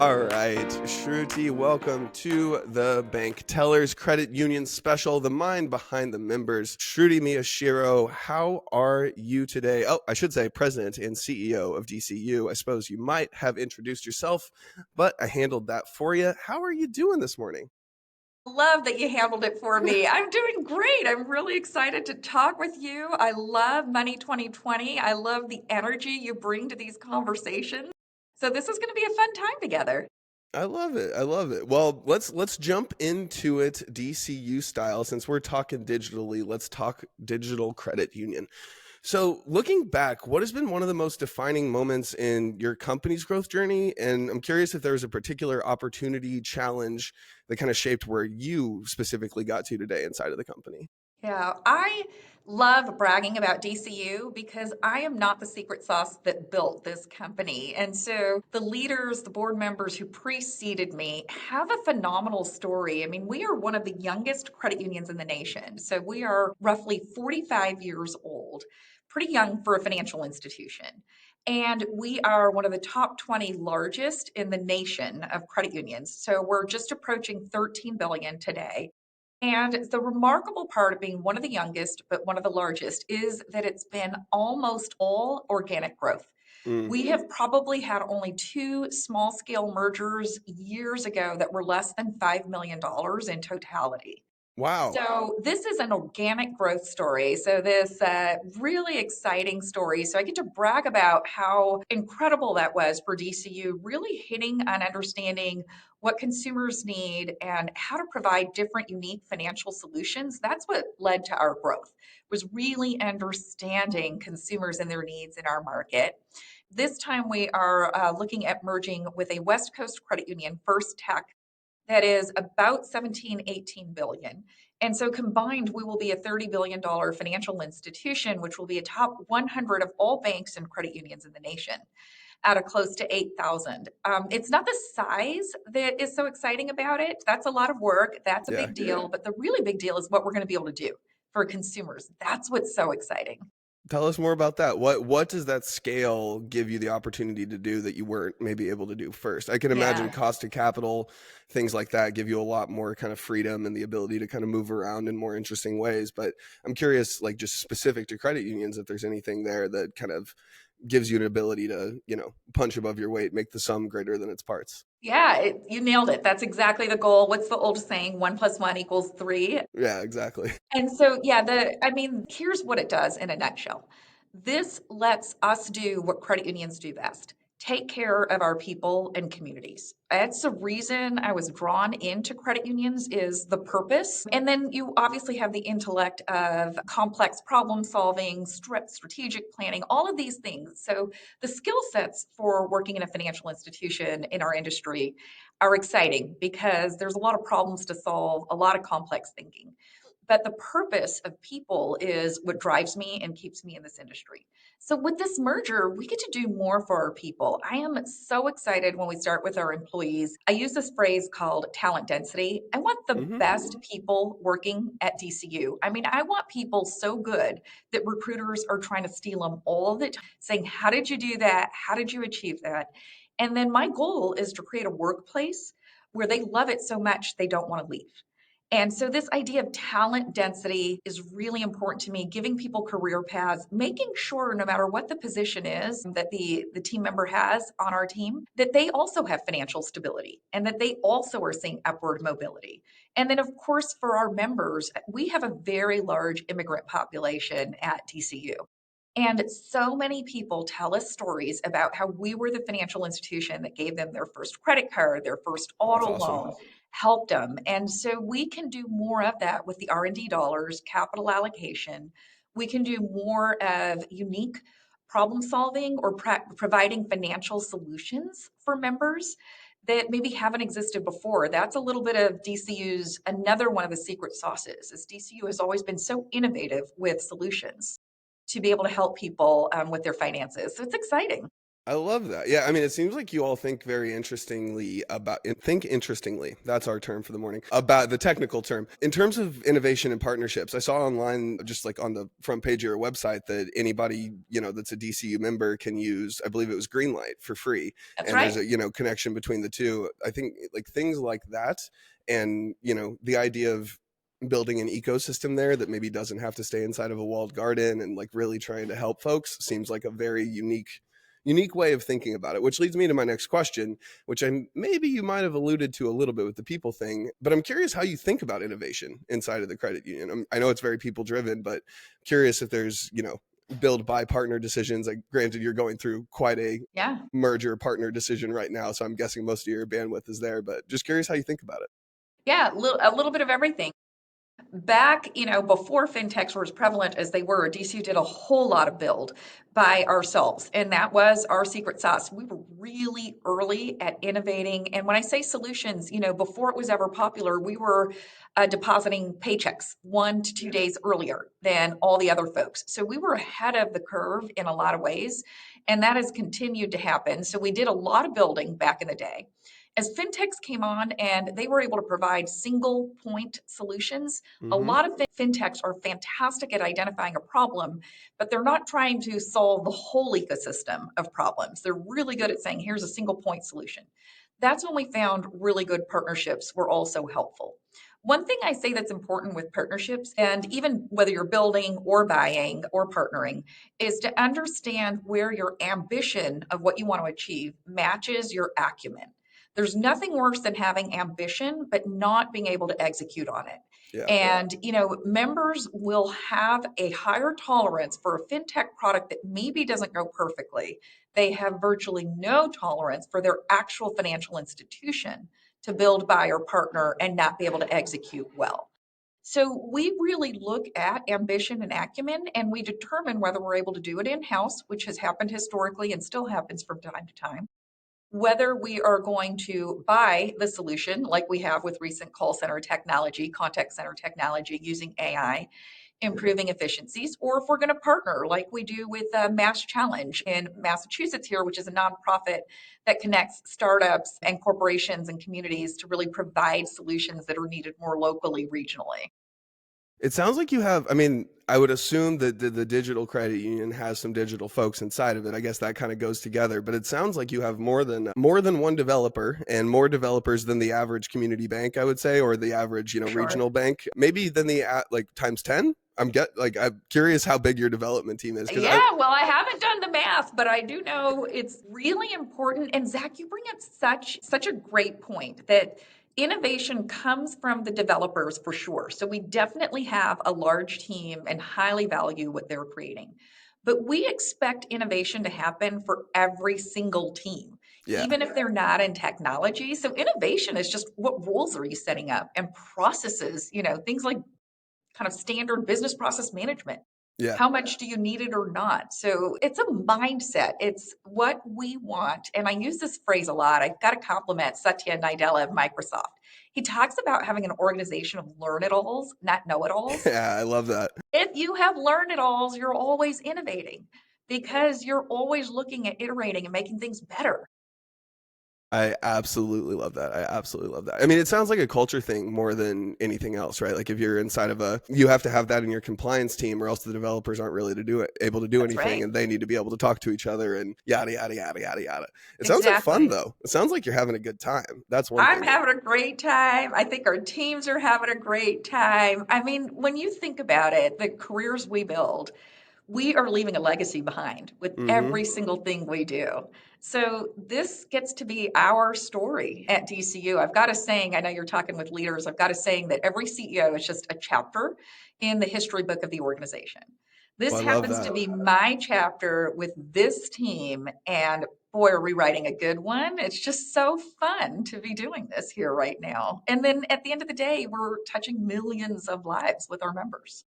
All right, Shruti, welcome to the Bank Tellers Credit Union Special, the mind behind the members. Shruti Miyashiro, how are you today? Oh, I should say President and CEO of DCU. I suppose you might have introduced yourself, but I handled that for you. How are you doing this morning? Love that you handled it for me. I'm doing great. I'm really excited to talk with you. I love Money 2020. I love the energy you bring to these conversations. So this is going to be a fun time together. I love it. I love it. Well, let's jump into it DCU style. Since we're talking digitally, let's talk digital credit union. So, looking back, what has been one of the most defining moments in your company's growth journey? And I'm curious if there was a particular opportunity, challenge that kind of shaped where you specifically got to today inside of the company. Yeah, I love bragging about DCU because I am not the secret sauce that built this company. And so the leaders, the board members who preceded me have a phenomenal story. I mean, we are one of the youngest credit unions in the nation. So we are roughly 45 years old, pretty young for a financial institution. And we are one of the top 20 largest in the nation of credit unions. So we're just approaching 13 billion today. And the remarkable part of being one of the youngest, but one of the largest, is that it's been almost all organic growth. Mm. We have probably had only two small scale mergers years ago that were less than $5 million in totality. Wow. So this is an organic growth story. So this really exciting story. So I get to brag about how incredible that was for DCU, really hitting on understanding what consumers need and how to provide different unique financial solutions. That's what led to our growth, was really understanding consumers and their needs in our market. This time we are looking at merging with a West Coast credit union, First Tech, that is about 17, 18 billion. And so combined, we will be a $30 billion financial institution, which will be a top 100 of all banks and credit unions in the nation out of close to 8,000. It's not the size that is so exciting about it. That's a lot of work. That's a Yeah. big deal. But the really big deal is what we're going to be able to do for consumers. That's what's so exciting. Tell us more about that. What does that scale give you the opportunity to do that you weren't maybe able to do first? I can imagine Yeah. cost of capital, things like that give you a lot more kind of freedom and the ability to kind of move around in more interesting ways. But I'm curious, like just specific to credit unions, if there's anything there that kind of gives you an ability to, punch above your weight, make the sum greater than its parts. Yeah, you nailed it. That's exactly the goal. What's the old saying? One plus one equals three. Yeah, exactly. And so, yeah, here's what it does in a nutshell. This lets us do what credit unions do best: take care of our people and communities. That's the reason I was drawn into credit unions, is the purpose. And then you obviously have the intellect of complex problem solving, strategic planning, all of these things. So the skill sets for working in a financial institution in our industry are exciting because there's a lot of problems to solve, a lot of complex thinking. But the purpose of people is what drives me and keeps me in this industry. So with this merger, we get to do more for our people. I am so excited when we start with our employees. I use this phrase called talent density. I want the Hmm. best people working at DCU. I mean, I want people so good that recruiters are trying to steal them all the time, saying, how did you do that? How did you achieve that? And then my goal is to create a workplace where they love it so much they don't want to leave. And so, this idea of talent density is really important to me, giving people career paths, making sure no matter what the position is that the team member has on our team, that they also have financial stability and that they also are seeing upward mobility. And then, of course, for our members, we have a very large immigrant population at DCU. And so many people tell us stories about how we were the financial institution that gave them their first credit card, their first That's auto awesome. loan, helped them. And so we can do more of that with the R&D dollars, capital allocation. We can do more of unique problem solving or providing financial solutions for members that maybe haven't existed before. That's a little bit of DCU's, another one of the secret sauces, is DCU has always been so innovative with solutions to be able to help people with their finances. So it's exciting. I love that. Yeah, I mean, it seems like you all think very interestingly about think interestingly. That's our term for the morning. About the technical term. In terms of innovation and partnerships, I saw online just like on the front page of your website that anybody, that's a DCU member can use, I believe it was Greenlight for free. That's And there's right. a, connection between the two. I think like things like that and, the idea of building an ecosystem there that maybe doesn't have to stay inside of a walled garden and like really trying to help folks seems like a very unique way of thinking about it, which leads me to my next question, which I maybe you might have alluded to a little bit with the people thing, but I'm curious how you think about innovation inside of the credit union. I know it's very people driven, but curious if there's, build by partner decisions. Like granted, you're going through quite a Yeah. merger partner decision right now, so I'm guessing most of your bandwidth is there, but just curious how you think about it. Yeah, a little bit of everything. Back, before fintechs were as prevalent as they were, DCU did a whole lot of build by ourselves, and that was our secret sauce. We were really early at innovating. And when I say solutions, before it was ever popular, we were depositing paychecks 1 to 2 days earlier than all the other folks. So we were ahead of the curve in a lot of ways, and that has continued to happen. So we did a lot of building back in the day. As fintechs came on and they were able to provide single point solutions, a Mm-hmm. lot of fintechs are fantastic at identifying a problem, but they're not trying to solve the whole ecosystem of problems. They're really good at saying, here's a single point solution. That's when we found really good partnerships were also helpful. One thing I say that's important with partnerships, and even whether you're building or buying or partnering, is to understand where your ambition of what you want to achieve matches your acumen. There's nothing worse than having ambition, but not being able to execute on it. Yeah. And, members will have a higher tolerance for a fintech product that maybe doesn't go perfectly. They have virtually no tolerance for their actual financial institution to build, buy, or partner and not be able to execute well. So we really look at ambition and acumen, and we determine whether we're able to do it in house, which has happened historically and still happens from time to time, whether we are going to buy the solution like we have with recent call center technology, contact center technology using AI, improving efficiencies, or if we're going to partner like we do with Mass Challenge in Massachusetts here, which is a nonprofit that connects startups and corporations and communities to really provide solutions that are needed more locally, regionally. It sounds like you have, I mean, I would assume that the digital credit union has some digital folks inside of it. I guess that kind of goes together, but it sounds like you have more than one developer and more developers than the average community bank, I would say, or the average, Sure. regional bank, maybe than the like times 10. I'm curious how big your development team is because I Yeah, well, I haven't done the math, but I do know it's really important. And Zach, you bring up such a great point that innovation comes from the developers for sure. So we definitely have a large team and highly value what they're creating. But we expect innovation to happen for every single team, yeah. even if they're not in technology. So innovation is just what rules are you setting up and processes, things like kind of standard business process management. Yeah. How much do you need it or not? So it's a mindset. It's what we want. And I use this phrase a lot. I've got to compliment Satya Nadella of Microsoft. He talks about having an organization of learn it alls, not know it alls. Yeah, I love that. If you have learn it alls, you're always innovating because you're always looking at iterating and making things better. I absolutely love that. I absolutely love that. I mean, it sounds like a culture thing more than anything else, right? Like if you're inside of you have to have that in your compliance team, or else the developers aren't really able to do That's anything, right. and they need to be able to talk to each other and yada yada yada yada yada. It sounds like fun Exactly. though. It sounds like you're having a good time. That's one I'm thing. having a great time. I think our teams are having a great time. I mean, when you think about it, the careers we build, we are leaving a legacy behind with Mm-hmm. every single thing we do. So this gets to be our story at DCU. I've got a saying, I know you're talking with leaders, I've got a saying that every CEO is just a chapter in the history book of the organization. Well, This I love happens to that. be my chapter with this team, and boy, are we writing a good one. It's just so fun to be doing this here right now. And then at the end of the day, we're touching millions of lives with our members.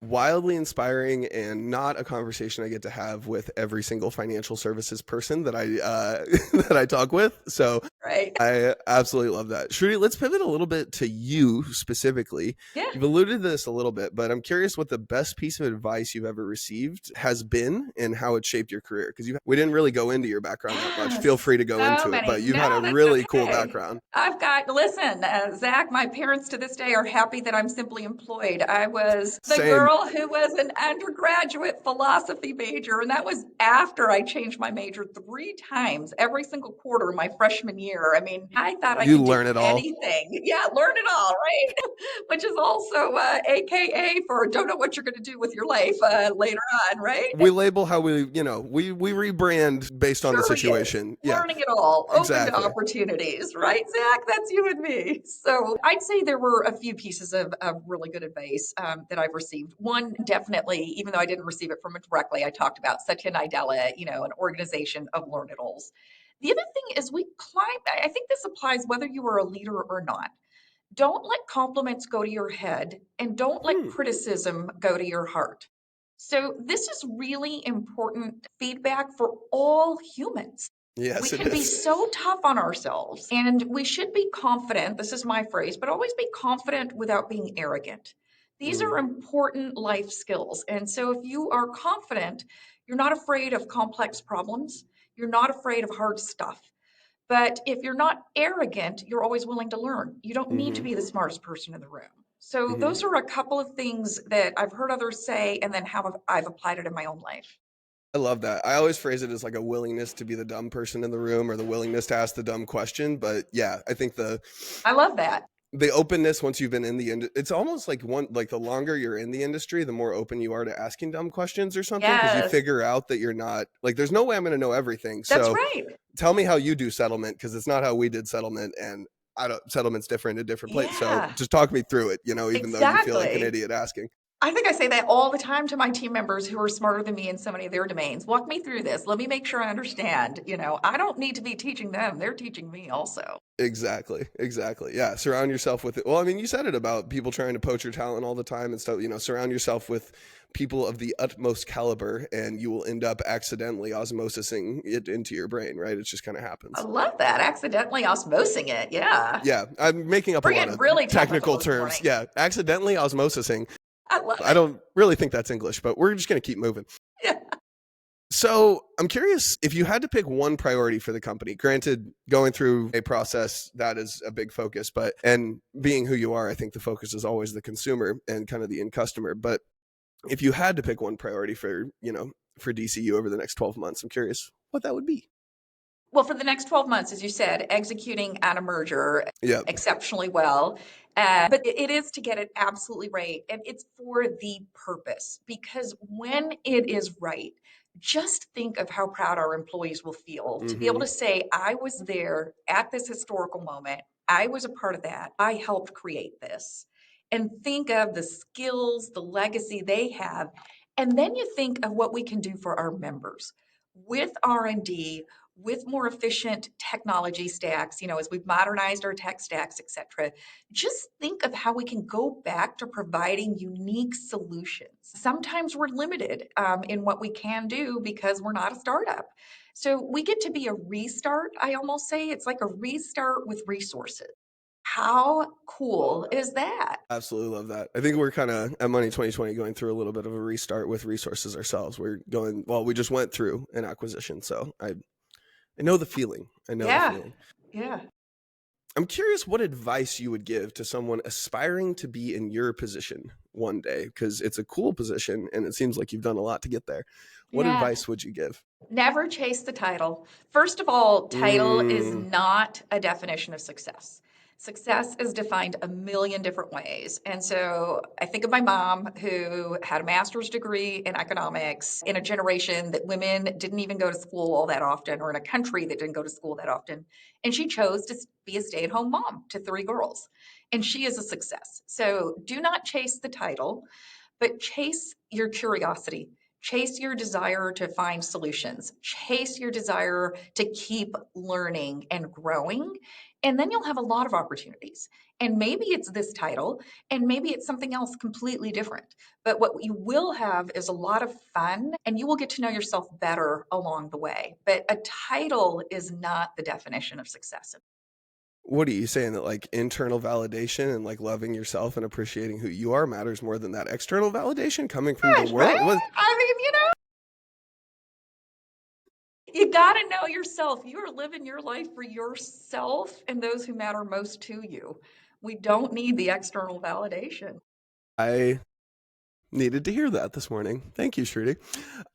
wildly inspiring and not a conversation I get to have with every single financial services person that I that I talk with. So Right? I absolutely love that. Shruti, let's pivot a little bit to you specifically. Yeah. You've alluded to this a little bit, but I'm curious what the best piece of advice you've ever received has been and how it shaped your career. Because we didn't really go into your background that much. Feel Yes, free to go so into it, many. but you've had No, a that's really cool okay. background. Listen, Zach, my parents to this day are happy that I'm simply employed. I was the Same. girl who was an undergraduate philosophy major, and that was after I changed my major 3 times every single quarter my freshman year. I mean, I thought I You could do learn it all. anything. Yeah, learn it all, right? Which is also AKA for don't know what you're going to do with your life later on, right? We label how we rebrand based on the Sure is. situation. Yeah, Learning it all, open to exactly. opportunities, right, Zach? That's you and me. So I'd say there were a few pieces of really good advice that I've received. One, definitely, even though I didn't receive it from it directly, I talked about Satya Nadella, an organization of learn-it-alls. The other thing is we climb, I think this applies whether you are a leader or not. Don't let compliments go to your head and don't let Hmm. criticism go to your heart. So, this is really important feedback for all humans. We Yes, it can be is. so tough on ourselves and we should be confident. This is my phrase, but always be confident without being arrogant. These Mm, are important life skills. And so, if you are confident, you're not afraid of complex problems, you're not afraid of hard stuff. But if you're not arrogant, you're always willing to learn. You don't need to hmm be the smartest person in the room. So hmm those are a couple of things that I've heard others say and then how I've applied it in my own life. I love that. I always phrase it as like a willingness to be the dumb person in the room or the willingness to ask the dumb question. But yeah, I think I love that. the openness once you've been in the it's almost like the longer you're in the industry, the more open you are to asking dumb questions or something because you Yes, figure out that you're not like there's no way I'm going to know everything. that's So right. tell me how you do settlement because it's not how we did settlement, and I don't settlement's different in different places. So Yeah, just talk me through it, even though you feel like an exactly. idiot asking. I think I say that all the time to my team members who are smarter than me in so many of their domains. Walk me through this. Let me make sure I understand. I don't need to be teaching them, they're teaching me also. Exactly. Exactly. Yeah. Surround yourself with it. Well, I mean, you said it about people trying to poach your talent all the time and stuff. Surround yourself with people of the utmost caliber, and you will end up accidentally osmosising it into your brain. Right? It just kind of I happens. love that. Accidentally osmosing it. Yeah. Yeah, I'm making up a We're lot getting of really technical technical this terms. morning. Yeah, accidentally osmosising. I love I it. don't really think that's English, but we're just gonna keep moving. Yeah. So I'm curious if you had to pick one priority for the company, granted, going through a process that is a big focus, and being who you are, I think the focus is always the consumer and kind of the end customer. But if you had to pick one priority for DCU over the next 12 months, I'm curious what that would be. Well, for the next 12 months, as you said, executing on a merger Yeah. exceptionally well. But it is to get it absolutely right. And it's for the purpose. Because when it is right, just think of how proud our employees will feel to be able Mm-hmm. to say, I was there at this historical moment. I was a part of that. I helped create this. And think of the skills, the legacy they have. And then you think of what we can do for our members with R&D, with more efficient technology stacks, as we've modernized our tech stacks, et cetera. Just think of how we can go back to providing unique solutions. Sometimes we're limited in what we can do because we're not a startup. So we get to be a restart, I almost say. It's like a restart with resources. How cool is that? Absolutely love that. I think we're kind of at Money 2020 going through a little bit of a restart with resources ourselves. We just went through an acquisition. So I know the feeling. I know the Yeah, feeling. yeah. I'm curious what advice you would give to someone aspiring to be in your position one day, because it's a cool position and it seems like you've done a lot to get there. What Yeah. advice would you give? Never chase the title. First of all, title is Mm, not a definition of success. Success is defined a million different ways. And so I think of my mom who had a master's degree in economics in a generation that women didn't even go to school all that often, or in a country that didn't go to school that often. And she chose to be a stay at home mom to 3 girls. And she is a success. So do not chase the title, but chase your curiosity. Chase your desire to find solutions. Chase your desire to keep learning and growing. And then you'll have a lot of opportunities. And maybe it's this title, and maybe it's something else completely different. But what you will have is a lot of fun, and you will get to know yourself better along the way. But a title is not the definition of success. What are you saying, that like internal validation and like loving yourself and appreciating who you are matters more than that external validation coming from the Gosh, right? world? What? I mean, you got to know yourself. You are living your life for yourself and those who matter most to you. We don't need the external validation. I needed to hear that this morning. Thank you, Shruti.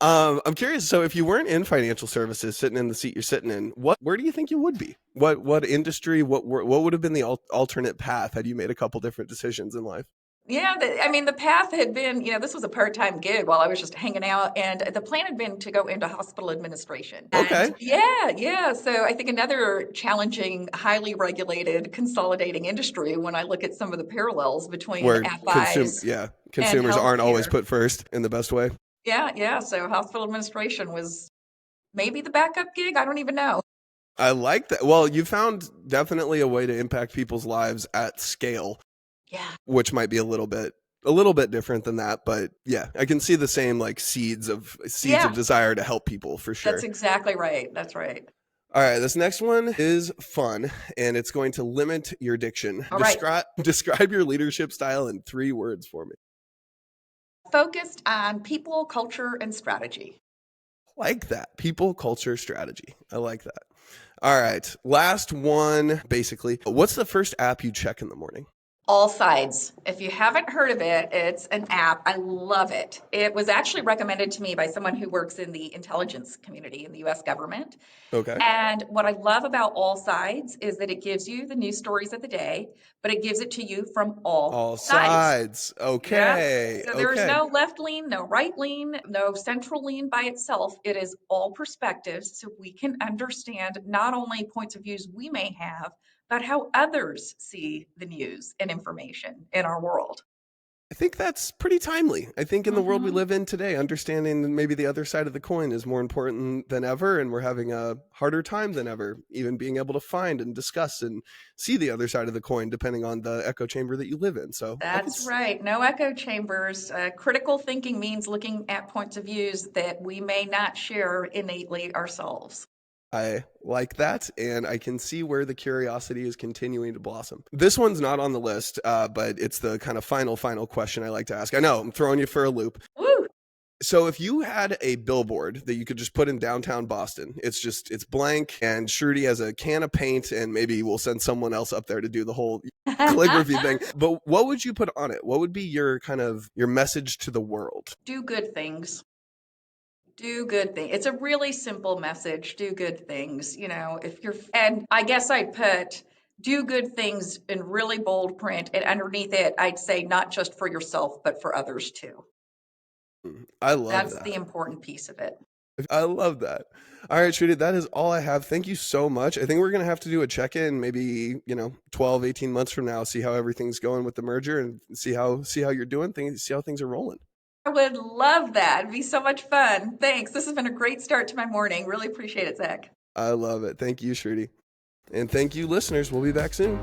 I'm curious. So, if you weren't in financial services, sitting in the seat you're sitting in, where do you think you would be? What industry? What would have been the alternate path had you made a couple different decisions in life? Yeah, I mean, the path had been, this was a part-time gig while I was just hanging out, and the plan had been to go into hospital administration. And Okay, yeah. So I think another challenging, highly regulated, consolidating industry when I look at some of the parallels between where FIs and consumers aren't always healthcare. put first in the best way. Yeah. So hospital administration was maybe the backup gig. I don't even know. I like that. Well, you found definitely a way to impact people's lives at scale, Yeah. which might be a little bit different than that, but yeah, I can see the same like seeds of Yeah, desire to help people for that's sure. exactly right. That's right. All right, this next one is fun and it's going to limit your diction. All right. Describe your leadership style in 3 words for me. Focused on people, culture, and strategy. Like that. People, culture, strategy. I like that. All right, last one basically. What's the first app you check in the morning? All Sides. If you haven't heard of it, it's an app. I love it. It was actually recommended to me by someone who works in the intelligence community in the US government. Okay. And what I love about All Sides is that it gives you the news stories of the day, but it gives it to you from all All sides. sides. Yeah. Okay. So there is Okay. no left lean, no right lean, no central lean by itself. It is all perspectives so we can understand not only points of views we may have, but how others see the news and information in our world. I think that's pretty timely. I think in the world we Hmm. live in today, understanding maybe the other side of the coin is more important than ever, and we're having a harder time than ever, even being able to find and discuss and see the other side of the coin, depending on the echo chamber that you live in. So That's right. No echo chambers. Critical thinking means looking at points of views that we may not share innately ourselves. I like that, and I can see where the curiosity is continuing to blossom. This one's not on the list, but it's the kind of final question I like to ask. I know I'm throwing you for a loop. Woo! So if you had a billboard that you could just put in downtown Boston, it's blank, and Shruti has a can of paint, and maybe we'll send someone else up there to do the whole calligraphy thing. But what would you put on it? What would be your kind of your message to the world? Do good things. Do good things. It's a really simple message. Do good things. And I guess I'd put do good things in really bold print. And underneath it, I'd say not just for yourself, but for others too. I love That's the that. important piece of it. I love that. All right, Shruti, that is all I have. Thank you so much. I think we're going to have to do a check-in maybe, 12, 18 months from now, see how everything's going with the merger and see how you're doing, see how things are rolling. I would love that. It'd be so much fun. Thanks. This has been a great start to my morning. Really appreciate it, Zach. I love it. Thank you, Shruti. And thank you, listeners. We'll be back soon.